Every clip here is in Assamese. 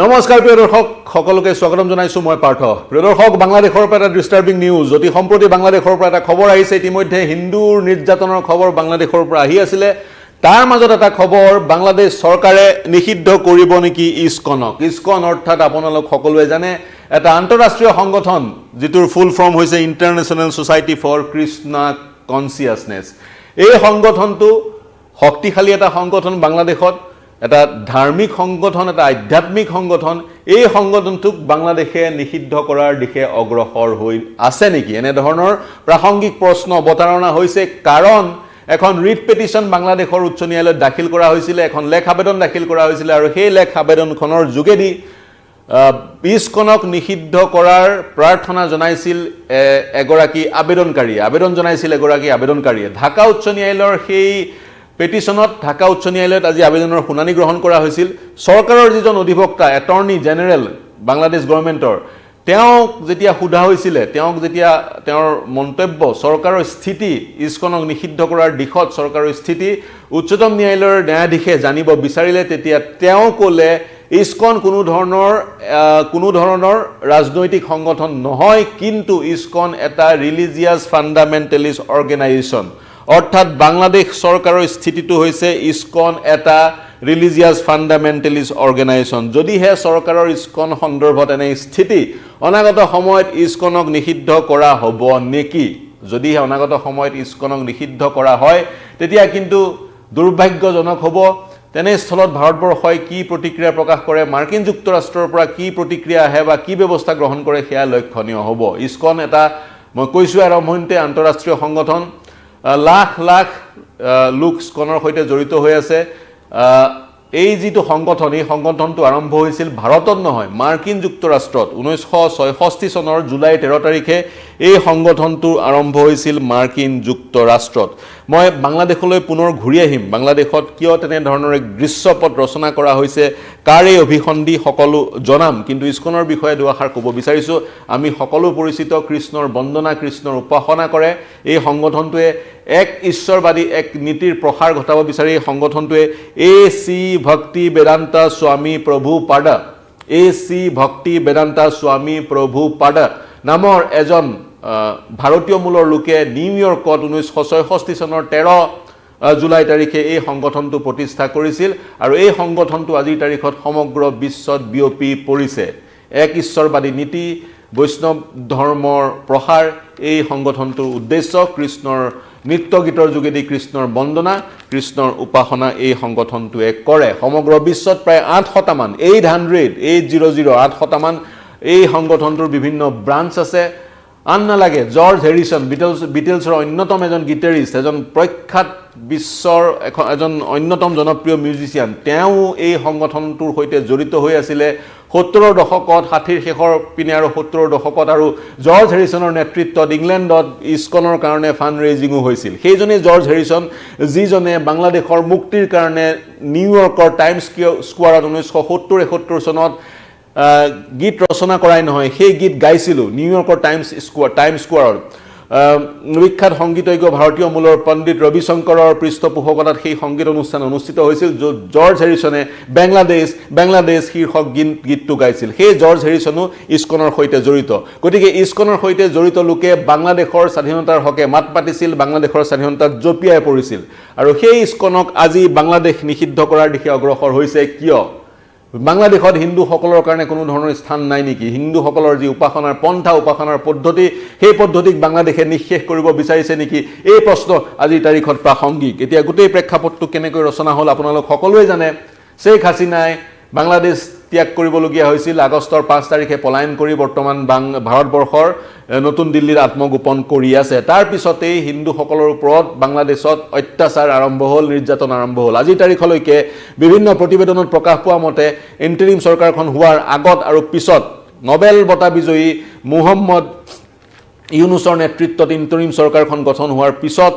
নমস্কাৰ প্ৰিয় দৰ্শক সকলোকে স্বাগতম জনাইছো মই পাৰ্থ প্ৰিয় দৰ্শক বাংলাদেশৰ পৰা এটা ডিস্টাৰ্বিং নিউজ অতি সম্প্ৰতি বাংলাদেশৰ পৰা এটা খবৰ আহিছে ইতিমধ্যে হিন্দুৰ নিৰ্যাতনৰ খবৰ বাংলাদেশৰ পৰা আহি আছিল তাৰ মাজত এটা খবৰ বাংলাদেশ চৰকাৰে নিষিদ্ধ কৰিব নেকি ইস্কন অৰ্থাৎ আপোনালোক সকলোৱে জানে এটা আন্তঃৰাষ্ট্ৰীয় সংগঠন যিটোৰ ফুল ফৰ্ম হৈছে international society for Krishna consciousness এই সংগঠনটো শক্তিশালী এটা সংগঠন বাংলাদেশত এটা ধাৰ্মিক সংগঠন এটা আধ্যাত্মিক সংগঠন এই সংগঠনটোক বাংলাদেশে নিষিদ্ধ কৰাৰ দিশে অগ্ৰসৰ হৈ আছে নেকি এনে ধৰণৰ প্ৰাসংগিক প্ৰশ্ন অৱতাৰণা হৈছে কাৰণ এখন ৰিট পেটিশন বাংলাদেশৰ উচ্চ ন্যায়ালয়ত দাখিল কৰা হৈছিল এখন লেখ আবেদন দাখিল কৰা হৈছিল আৰু সেই লেখ আবেদনখনৰ যোগেদি ইস্কনক নিষিদ্ধ কৰাৰ প্ৰাৰ্থনা জনাইছিল এগৰাকী আবেদনকাৰীয়ে ঢাকা উচ্চ ন্যায়ালয়ৰ সেই পেটিশনত ঢাকা উচ্চ ন্যায়ালয়ত আজি আবেদনৰ শুনানি গ্ৰহণ কৰা হৈছিল সৰকাৰৰ যিজন অধিবক্তা এটৰ্নি জেনেৰেল বাংলাদেশ গভৰ্ণমেণ্টৰ তেওঁক যেতিয়া সোধা হৈছিল তেওঁৰ মন্তব্য সৰকাৰৰ স্থিতি ইস্কনক নিষিদ্ধ কৰাৰ দিশত সৰকাৰৰ স্থিতি উচ্চতম ন্যায়ালয়ৰ ন্যায়াধীশে জানিব বিচাৰিলে তেতিয়া তেওঁ ক'লে ইস্কন কোনো ধৰণৰ ৰাজনৈতিক সংগঠন নহয় কিন্তু ইস্কন এটা ৰিলিজিয়াছ ফাণ্ডামেণ্টেলিষ্ট অৰ্গেনাইজেশ্যন অৰ্থাৎ বাংলাদেশ চৰকাৰৰ স্থিতিটো হৈছে ইস্কন এটা ৰিলিজিয়াছ ফাণ্ডামেণ্টেলিষ্ট অৰ্গেনাইজেশ্যন যদিহে চৰকাৰৰ ইস্কন সন্দৰ্ভত এনে স্থিতি অনাগত সময়ত ইস্কনক নিষিদ্ধ কৰা হ'ব নেকি যদিহে অনাগত সময়ত ইস্কনক নিষিদ্ধ কৰা হয় তেতিয়া কিন্তু দুৰ্ভাগ্যজনক হ'ব তেনেস্থলত ভাৰতবৰ্ষই কি প্ৰতিক্ৰিয়া প্ৰকাশ কৰে মাৰ্কিন যুক্তৰাষ্ট্ৰৰ পৰা কি প্ৰতিক্ৰিয়া আহে বা কি ব্যৱস্থা গ্ৰহণ কৰে সেয়া লক্ষণীয় হ'ব ইস্কন এটা মই কৈছোঁ আৰম্ভণিতে আন্তঃৰাষ্ট্ৰীয় সংগঠন লাখ লাখ লোক ইস্কনৰ সৈতে জড়িত হৈ আছে এই যিটো সংগঠন এই সংগঠনটো আৰম্ভ হৈছিল ভাৰতত নহয় মাৰ্কিন যুক্তৰাষ্ট্ৰত 1966 চনৰ জুলাই 13 তাৰিখে এই সংগঠনটো আৰম্ভ হৈছিল মাৰ্কিন যুক্তৰাষ্ট্ৰত মই বাংলাদেশলৈ পুনৰ ঘূৰি আহিম বাংলাদেশত কিয় তেনে ধৰণৰ এক দৃশ্যপট ৰচনা কৰা হৈছে কাৰ এই অভিসন্ধি সকলো জনাম কিন্তু ইস্কনৰ বিষয়ে দুআষাৰ ক'ব বিচাৰিছো আমি সকলো পৰিচিত কৃষ্ণৰ বন্দনা কৃষ্ণৰ উপাসনা কৰে এই সংগঠনটোৱে এক ঈশ্বৰবাদী এক নীতিৰ প্ৰসাৰ ঘটাব বিচাৰি এই সংগঠনটোৱে এ.চি. ভক্তি বেদান্তা স্বামী প্ৰভু পাদ নামৰ এজন ভাৰতীয় মূলৰ লোকে নিউয়ৰ্কত 1966 চনৰ 13 জুলাই তাৰিখে এই সংগঠনটো প্ৰতিষ্ঠা কৰিছিল আৰু এই সংগঠনটো আজিৰ তাৰিখত সমগ্ৰ বিশ্বত বিয়পি পৰিছে এক ঈশ্বৰবাদী নীতি বৈষ্ণৱ ধৰ্মৰ প্ৰসাৰ এই সংগঠনটোৰ উদ্দেশ্য কৃষ্ণৰ নৃত্য গীতৰ যোগেদি কৃষ্ণৰ বন্দনা কৃষ্ণৰ উপাসনা এই সংগঠনটোৱে কৰে সমগ্ৰ বিশ্বত প্ৰায় 800 মান 800 মান এই সংগঠনটোৰ বিভিন্ন ব্ৰাঞ্চ আছে আন নালাগে জৰ্জ হেৰিছন বিটলছৰ অন্যতম এজন গিটাৰিষ্ট এজন প্ৰখ্যাত বিশ্বৰ এজন অন্যতম জনপ্ৰিয় মিউজিচিয়ান তেওঁ এই সংগঠনটোৰ সৈতে জড়িত হৈ আছিল 70ৰ দশকত 60ৰ শেষৰ পিনে আৰু 70ৰ দশকত আৰু জৰ্জ হেৰিছনৰ নেতৃত্বত ইংলেণ্ডত ইস্কনৰ কাৰণে ফাণ্ড ৰেইজিংও হৈছিল সেইজনে জৰ্জ হেৰিছন যিজনে বাংলাদেশৰ মুক্তিৰ কাৰণে নিউয়ৰ্কৰ টাইমছ স্কোৱাৰত 1970-71 চনত গীত ৰচনা কৰাই নহয় সেই গীত গাইছিল নিউয়ৰ্কৰ টাইমছ স্কোৱাৰত বিখ্যাত সংগীতজ্ঞ ভাৰতীয় মূলৰ পণ্ডিত ৰবি শংকৰৰ পৃষ্ঠপোষকতাত সেই সংগীত অনুষ্ঠান অনুষ্ঠিত হৈছিল য'ত জৰ্জ হেৰিছনে বাংলাদেশ শীৰ্ষক গীতটো গাইছিল সেই জৰ্জ হেৰিছনো ইস্কনৰ সৈতে জড়িত গতিকে ইস্কনৰ সৈতে জড়িত লোকে বাংলাদেশৰ স্বাধীনতাৰ হকে মাত পাতিছিল বাংলাদেশৰ স্বাধীনতাক জপিয়াই পৰিছিল আৰু সেই ইস্কনক আজি বাংলাদেশ নিষিদ্ধ কৰাৰ দিশে অগ্ৰসৰ হৈছে কিয় বাংলাদেশত হিন্দুসকলৰ কাৰণে কোনো ধৰণৰ স্থান নাই নেকি হিন্দুসকলৰ যি উপাসনাৰ পন্থা উপাসনাৰ পদ্ধতি সেই পদ্ধতিক বাংলাদেশে নিঃশেষ কৰিব বিচাৰিছে নেকি এই প্ৰশ্ন আজিৰ তাৰিখত প্ৰাসংগিক এতিয়া গোটেই প্ৰেক্ষাপটটো কেনেকৈ ৰচনা হ'ল আপোনালোক সকলোৱে জানে শেখ হাছিনাই বাংলাদেশ ত্যাগ কৰিবলগীয়া হৈছিল আগষ্টৰ 5 তাৰিখে পলায়ন কৰি বৰ্তমান ভাৰতবৰ্ষৰ নতুন দিল্লীত আত্মগোপন কৰি আছে তাৰ পিছতেই হিন্দুসকলৰ ওপৰত বাংলাদেশত অত্যাচাৰ আৰম্ভ হ'ল নিৰ্যাতন আৰম্ভ হ'ল আজিৰ তাৰিখলৈকে বিভিন্ন প্ৰতিবেদনত প্ৰকাশ পোৱা মতে ইন্টাৰিম চৰকাৰখন হোৱাৰ আগত আৰু পিছত নোবেল বঁটা বিজয়ী মুহম্মদ ইউনুছৰ নেতৃত্বত ইন্টাৰিম চৰকাৰখন গঠন হোৱাৰ পিছত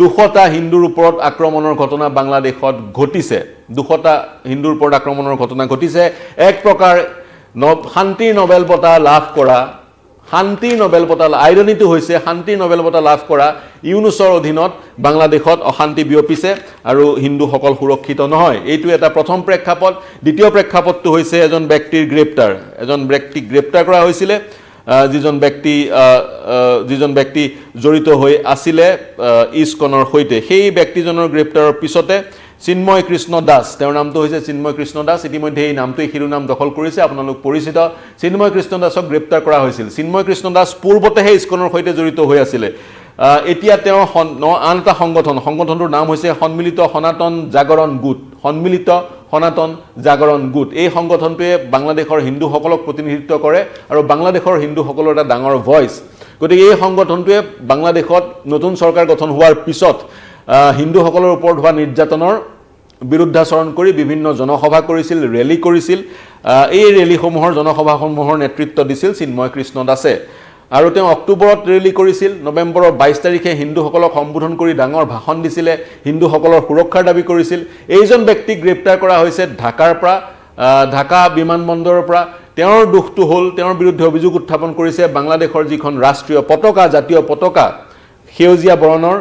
200টা হিন্দুৰ ওপৰত আক্ৰমণৰ ঘটনা বাংলাদেশত ঘটিছে 200টা হিন্দুৰ ওপৰত আক্ৰমণৰ ঘটনা ঘটিছে এক প্ৰকাৰ শান্তিৰ নোবেল বঁটা লাভ কৰা শান্তিৰ নোবেল বঁটা আইৰনিটো হৈছে শান্তিৰ নোবেল বঁটা লাভ কৰা ইউনুছৰ অধীনত বাংলাদেশত অশান্তি বিয়পিছে আৰু হিন্দুসকল সুৰক্ষিত নহয় এইটো এটা প্ৰথম প্ৰেক্ষাপট দ্বিতীয় প্ৰেক্ষাপটটো হৈছে এজন ব্যক্তিৰ গ্ৰেপ্তাৰ এজন ব্যক্তিক গ্ৰেপ্তাৰ কৰা হৈছিলে যিজন ব্যক্তি জড়িত হৈ আছিলে ইস্কনৰ সৈতে সেই ব্যক্তিজনৰ গ্ৰেপ্তাৰৰ পিছতে চিন্ময় কৃষ্ণ দাস তেওঁৰ নামটো হৈছে চিন্ময় কৃষ্ণ দাস ইতিমধ্যে এই নামটোই শিৰোনাম দখল কৰিছে আপোনালোক পৰিচিত চিন্ময় কৃষ্ণ দাসক গ্ৰেপ্তাৰ কৰা হৈছিল চিন্ময় কৃষ্ণ দাস পূৰ্বতেহে ইস্কনৰ সৈতে জড়িত হৈ আছিলে এতিয়া তেওঁ আন এটা সংগঠনটোৰ নাম হৈছে সন্মিলিত সনাতন জাগৰণ গোট এই সংগঠনটোৱে বাংলাদেশৰ হিন্দুসকলক প্ৰতিনিধিত্ব কৰে আৰু বাংলাদেশৰ হিন্দুসকলৰ এটা ডাঙৰ ভইচ গতিকে এই সংগঠনটোৱে বাংলাদেশত নতুন চৰকাৰ গঠন হোৱাৰ পিছত হিন্দুসকলৰ ওপৰত হোৱা নিৰ্যাতনৰ বিৰুদ্ধাচৰণ কৰি বিভিন্ন জনসভা কৰিছিল ৰেলী কৰিছিল এই ৰেলীসমূহৰ জনসভাসমূহৰ নেতৃত্ব দিছিল চিন্ময় কৃষ্ণ দাসে আৰু তেওঁ অক্টোবৰত ৰেলী কৰিছিল নৱেম্বৰৰ 22 তাৰিখে হিন্দুসকলক সম্বোধন কৰি ডাঙৰ ভাষণ দিছিলে হিন্দুসকলৰ সুৰক্ষাৰ দাবী কৰিছিল এইজন ব্যক্তিক গ্ৰেপ্তাৰ কৰা হৈছে ঢাকা বিমানবন্দৰৰ পৰা তেওঁৰ দুখটো হ'ল তেওঁৰ বিৰুদ্ধে অভিযোগ উত্থাপন কৰিছে বাংলাদেশৰ যিখন ৰাষ্ট্ৰীয় পতাকা জাতীয় পতাকা সেউজীয়া বৰণৰ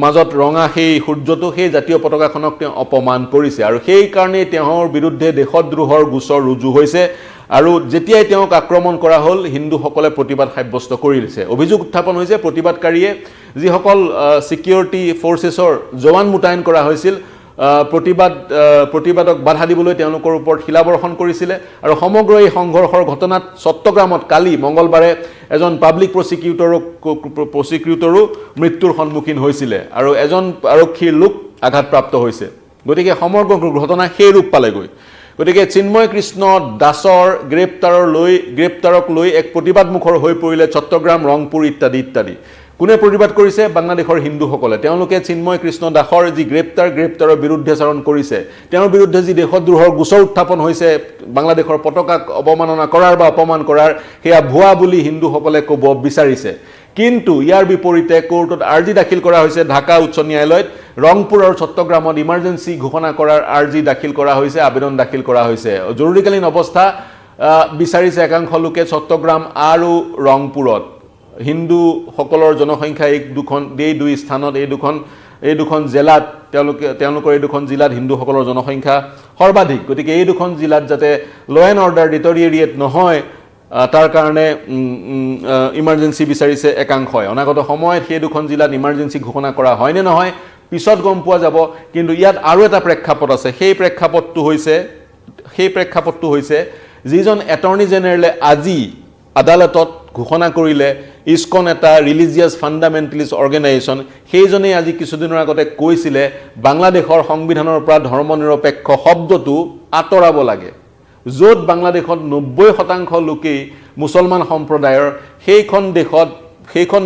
মাজত ৰঙা সেই সূৰ্যটো সেই জাতীয় পতাকাখনক তেওঁ অপমান কৰিছে আৰু সেই কাৰণে তেওঁৰ বিৰুদ্ধে দেশদ্ৰোহৰ গোচৰ ৰুজু হৈছে আৰু যেতিয়াই তেওঁক আক্ৰমণ কৰা হ'ল হিন্দুসকলে প্ৰতিবাদ সাব্যস্ত কৰিছে অভিযোগ উত্থাপন হৈছে প্ৰতিবাদকাৰীয়ে যিসকল সিকিউৰিটি ফৰ্চেছৰ জৱান মুতায়ন কৰা হৈছিল প্ৰতিবাদক বাধা দিবলৈ তেওঁলোকৰ ওপৰত শিলাবৰ্ষণ কৰিছিলে আৰু সমগ্ৰ এই সংঘৰ্ষৰ ঘটনাত চট্টগ্ৰামত কালি মঙ্গলবাৰে এজন পাব্লিক প্ৰসিকিউটৰো মৃত্যুৰ সন্মুখীন হৈছিলে আৰু এজন আৰক্ষীৰ লোক আঘাতপ্ৰাপ্ত হৈছে গতিকে সমগ্ৰ ঘটনা সেই ৰূপ পালেগৈ গতিকে চিন্ময় কৃষ্ণ দাসৰ গ্ৰেপ্তাৰক লৈ এক প্ৰতিবাদমুখৰ হৈ পৰিলে চট্টগ্ৰাম ৰংপুৰ ইত্যাদি কোনে প্ৰতিবাদ কৰিছে বাংলাদেশৰ হিন্দুসকলে তেওঁলোকে চিন্ময় কৃষ্ণ দাসৰ যি গ্ৰেপ্তাৰৰ বিৰুদ্ধাচৰণ কৰিছে তেওঁৰ বিৰুদ্ধে যি দেশদ্ৰোহৰ গোচৰ উত্থাপন হৈছে বাংলাদেশৰ পতাকাক অৱমাননা কৰাৰ বা অপমান কৰাৰ সেয়া ভুৱা বুলি হিন্দুসকলে ক'ব বিচাৰিছে কিন্তু ইয়াৰ বিপৰীতে কোৰ্টত আৰ্জি দাখিল কৰা হৈছে ঢাকা উচ্চ ন্যায়ালয়ত ৰংপুৰ আৰু চট্টগ্ৰামত ইমাৰ্জেন্সি ঘোষণা কৰাৰ আৰ্জি দাখিল কৰা হৈছে আবেদন দাখিল কৰা হৈছে জৰুৰীকালীন অৱস্থা বিচাৰিছে একাংশ লোকে চট্টগ্ৰাম আৰু ৰংপুৰত হিন্দুসকলৰ জনসংখ্যা এই দুই স্থানত এই দুখন জিলাত তেওঁলোকৰ এই দুখন জিলাত হিন্দুসকলৰ জনসংখ্যা সৰ্বাধিক গতিকে এই দুখন জিলাত যাতে ল এণ্ড অৰ্ডাৰ ডিটৰিয়েট নহয় তাৰ কাৰণে ইমাৰ্জেন্সি বিচাৰিছে একাংশই অনাগত সময়ত সেই দুখন জিলাত ইমাৰ্জেন্সি ঘোষণা কৰা হয় নে নহয় পিছত গম পোৱা যাব কিন্তু ইয়াত আৰু এটা প্ৰেক্ষাপট আছে সেই প্ৰেক্ষাপটটো হৈছে যিজন এটৰ্নি জেনেৰেলে আজি আদালতত ঘোষণা কৰিলে ইস্কন এটা ৰিলিজিয়াছ ফাণ্ডামেণ্টেলিষ্ট অৰ্গেনাইজেশ্যন সেইজনে আজি কিছুদিনৰ আগতে কৈছিলে বাংলাদেশৰ সংবিধানৰ পৰা ধৰ্মনিৰপেক্ষ শব্দটো আঁতৰাব লাগে য'ত বাংলাদেশত 90% লোকেই মুছলমান সম্প্ৰদায়ৰ সেইখন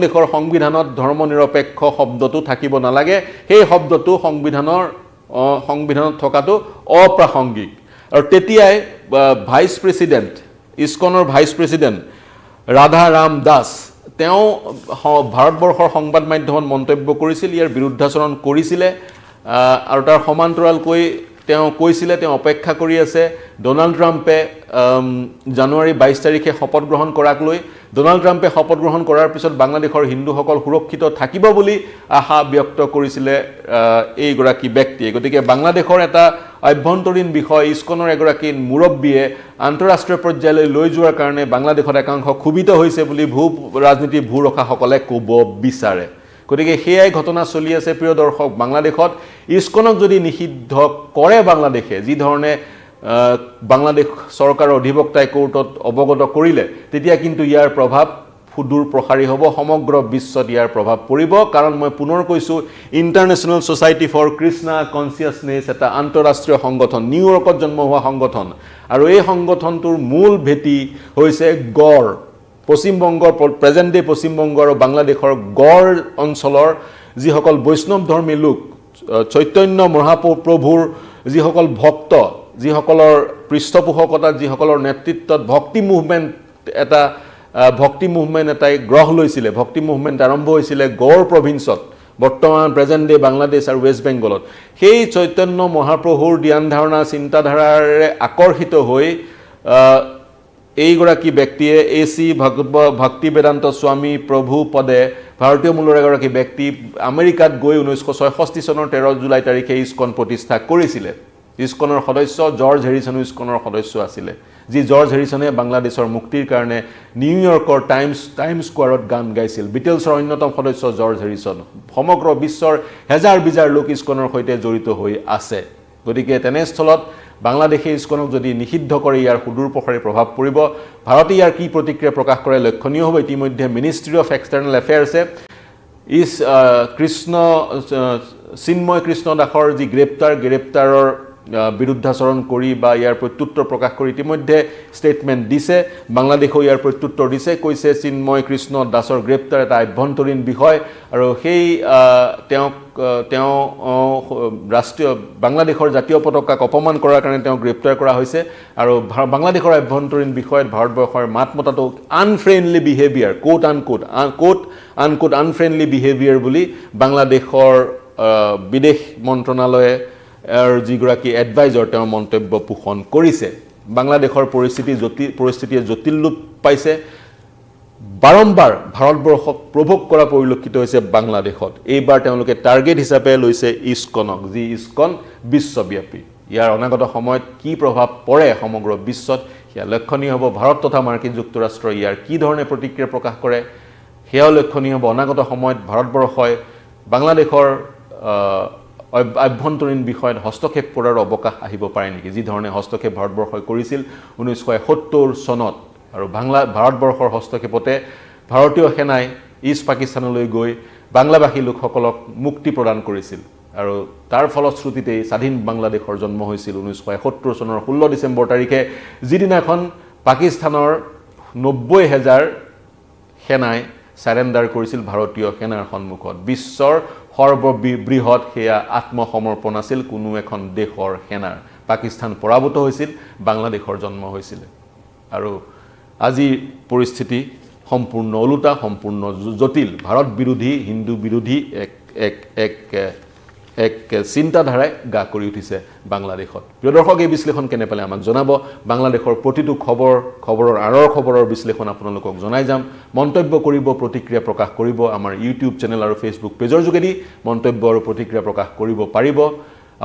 দেশৰ সংবিধানত ধৰ্মনিৰপেক্ষ শব্দটো থাকিব নালাগে সেই শব্দটো সংবিধানত থকাটো অপ্ৰাসংগিক আৰু তেতিয়াই ইস্কনৰ ভাইচ প্ৰেছিডেণ্ট ৰাধা ৰাম দাস তেওঁ ভাৰতবৰ্ষৰ সংবাদ মাধ্যমত মন্তব্য কৰিছিল ইয়াৰ বিৰুদ্ধাচৰণ কৰিছিলে আৰু তাৰ সমান্তৰালকৈ তেওঁ কৈছিলে তেওঁ অপেক্ষা কৰি আছে ডোনাল্ড ট্ৰাম্পে জানুৱাৰী 22 তাৰিখে শপত গ্ৰহণ কৰাক লৈ ডোনাল্ড ট্ৰাম্পে শপত গ্ৰহণ কৰাৰ পিছত বাংলাদেশৰ হিন্দুসকল সুৰক্ষিত থাকিব বুলি আশা ব্যক্ত কৰিছিলে এইগৰাকী ব্যক্তিয়ে গতিকে বাংলাদেশৰ এটা আভ্যন্তৰীণ বিষয় ইস্কনৰ এগৰাকী মুৰব্বীয়ে আন্তঃৰাষ্ট্ৰীয় পৰ্যায়লৈ লৈ যোৱাৰ কাৰণে বাংলাদেশত একাংশ ক্ষোভিত হৈছে বুলি ভূ ৰখাসকলে ক'ব বিচাৰে গতিকে সেয়াই ঘটনা চলি আছে প্ৰিয় দৰ্শক বাংলাদেশত ইস্কনক যদি নিষিদ্ধ কৰে বাংলাদেশে যি ধৰণে বাংলাদেশ চৰকাৰৰ অধিবক্তাই কোৰ্টত অৱগত কৰিলে তেতিয়া কিন্তু ইয়াৰ প্ৰভাৱ সুদূৰ প্ৰসাৰী হ'ব সমগ্ৰ বিশ্বত ইয়াৰ প্ৰভাৱ পৰিব কাৰণ মই পুনৰ কৈছোঁ international society for Krishna consciousness এটা আন্তঃৰাষ্ট্ৰীয় সংগঠন নিউয়ৰ্কত জন্ম হোৱা সংগঠন আৰু এই সংগঠনটোৰ মূল ভেটি হৈছে গড় পশ্চিমবংগৰ প্ৰেজেণ্ট ডে পশ্চিমবংগ আৰু বাংলাদেশৰ গড় অঞ্চলৰ যিসকল বৈষ্ণৱ ধৰ্মী লোক চৈতন্য মহাপ্ৰভুৰ যিসকল ভক্ত যিসকলৰ পৃষ্ঠপোষকতাত যিসকলৰ নেতৃত্বত ভক্তি মুভমেণ্ট এটাই গ্ৰহ লৈছিলে ভক্তি মুভমেণ্ট আৰম্ভ হৈছিলে গড় প্ৰভিন্সত বৰ্তমান প্ৰেজেণ্ট ডে বাংলাদেশ আৰু ৱেষ্ট বেংগলত সেই চৈতন্য মহাপ্ৰভুৰ ধ্যান ধাৰণা চিন্তাধাৰাৰে আকৰ্ষিত হৈ এইগৰাকী ব্যক্তিয়ে এ.চি. ভক্তিবেদান্ত স্বামী প্ৰভু পদে ভাৰতীয় মূলৰ এগৰাকী ব্যক্তি আমেৰিকাত গৈ 1966 চনৰ 13 জুলাই তাৰিখে ইস্কন প্ৰতিষ্ঠা কৰিছিলে ইস্কনৰ সদস্য জৰ্জ হেৰিছন ইস্কনৰ সদস্য আছিলে যি জৰ্জ হেৰিছনে বাংলাদেশৰ মুক্তিৰ কাৰণে নিউয়ৰ্কৰ টাইমছ স্কোৱাৰত গান গাইছিল বিটলছৰ অন্যতম সদস্য জৰ্জ হেৰিছন সমগ্ৰ বিশ্বৰ হেজাৰ বিজাৰ লোক ইস্কনৰ সৈতে জড়িত হৈ আছে গতিকে তেনেস্থলত বাংলাদেশে ইস্কনক যদি নিষিদ্ধ কৰে ইয়াৰ সুদূৰ প্ৰসাৰী প্ৰভাৱ পৰিব ভাৰতে ইয়াৰ কি প্ৰতিক্ৰিয়া প্ৰকাশ কৰে লক্ষণীয় হ'ব ইতিমধ্যে মিনিষ্ট্ৰী অফ এক্সটাৰ্নেল এফেয়াৰ্ছে চিন্ময় কৃষ্ণ দাসৰ যি গ্ৰেপ্তাৰৰ বিৰুদ্ধাচৰণ কৰি বা ইয়াৰ প্ৰত্যুত্তৰ প্ৰকাশ কৰি ইতিমধ্যে ষ্টেটমেণ্ট দিছে বাংলাদেশেও ইয়াৰ প্ৰত্যুত্তৰ দিছে কৈছে চিন্ময় কৃষ্ণ দাসৰ গ্ৰেপ্তাৰ এটা আভ্যন্তৰীণ বিষয় আৰু সেই তেওঁ বাংলাদেশৰ জাতীয় পতাকাক অপমান কৰাৰ কাৰণে তেওঁ গ্ৰেপ্তাৰ কৰা হৈছে আৰু বাংলাদেশৰ আভ্যন্তৰীণ বিষয়ত ভাৰতবৰ্ষৰ মাত মতাটো আনফ্ৰেণ্ডলি বিহেভিয়াৰ কোট আনকোট আনফ্ৰেণ্ডলি বিহেভিয়াৰ বুলি বাংলাদেশৰ বিদেশ মন্ত্ৰণালয়ে যিগৰাকী এডভাইজৰ তেওঁ মন্তব্য পোষণ কৰিছে বাংলাদেশৰ পৰিস্থিতিয়ে জটিল ৰূপ পাইছে বাৰম্বাৰ ভাৰতবৰ্ষক প্ৰভোগ কৰা পৰিলক্ষিত হৈছে বাংলাদেশত এইবাৰ তেওঁলোকে টাৰ্গেট হিচাপে লৈছে ইস্কনক যি ইস্কন বিশ্বব্যাপী ইয়াৰ অনাগত সময়ত কি প্ৰভাৱ পৰে সমগ্ৰ বিশ্বত সেয়া লক্ষণীয় হ'ব ভাৰত তথা মাৰ্কিন যুক্তৰাষ্ট্ৰ ইয়াৰ কি ধৰণে প্ৰতিক্ৰিয়া প্ৰকাশ কৰে সেয়াও লক্ষণীয় হ'ব অনাগত সময়ত ভাৰতবৰ্ষই বাংলাদেশৰ আভ্যন্তৰীণ বিষয়ত হস্তক্ষেপ কৰাৰ অৱকাশ আহিব পাৰে নেকি যি ধৰণে হস্তক্ষেপ ভাৰতবৰ্ষই কৰিছিল 1971 চনত আৰু ভাৰতবৰ্ষৰ হস্তক্ষেপতে ভাৰতীয় সেনাই ইষ্ট পাকিস্তানলৈ গৈ বাংলাভাষী লোকসকলক মুক্তি প্ৰদান কৰিছিল আৰু তাৰ ফলশ্ৰুতিতেই স্বাধীন বাংলাদেশৰ জন্ম হৈছিল 1971 চনৰ 16 ডিচেম্বৰ তাৰিখে যিদিনাখন পাকিস্তানৰ 90,000 সেনাই সাৰেণ্ডাৰ কৰিছিল ভাৰতীয় সেনাৰ সন্মুখত বিশ্বৰ সৰ্ববৃহৎ সেয়া আত্মসমৰ্পণ আছিল কোনো এখন দেশৰ সেনাৰ পাকিস্তান পৰাভূত হৈছিল বাংলাদেশৰ জন্ম হৈছিল আৰু আজি পৰিস্থিতি সম্পূৰ্ণ ওলোটা সম্পূৰ্ণ জটিল ভাৰত বিৰোধী হিন্দু বিৰোধী এক চিন্তাধাৰাই গা কৰি উঠিছে বাংলাদেশত প্ৰিয় দৰ্শক এই বিশ্লেষণ কেনে পালে আমাক জনাব বাংলাদেশৰ প্ৰতিটো খবৰৰ আঁৰৰ খবৰৰ বিশ্লেষণ আপোনালোকক জনাই যাম মন্তব্য কৰিব প্ৰতিক্ৰিয়া প্ৰকাশ কৰিব আমাৰ ইউটিউব চেনেল আৰু ফেচবুক পেজৰ যোগেদি মন্তব্য আৰু প্ৰতিক্ৰিয়া প্ৰকাশ কৰিব পাৰিব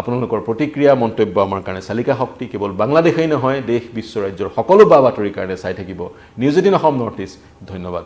আপোনালোকৰ প্ৰতিক্ৰিয়া মন্তব্য আমাৰ কাৰণে চালিকা শক্তি কেৱল বাংলাদেশেই নহয় দেশ বিশ্ব ৰাজ্যৰ সকলো বা বাতৰিৰ কাৰণে চাই থাকিব নিউজ 18 অসম নৰ্থ ইষ্ট ধন্যবাদ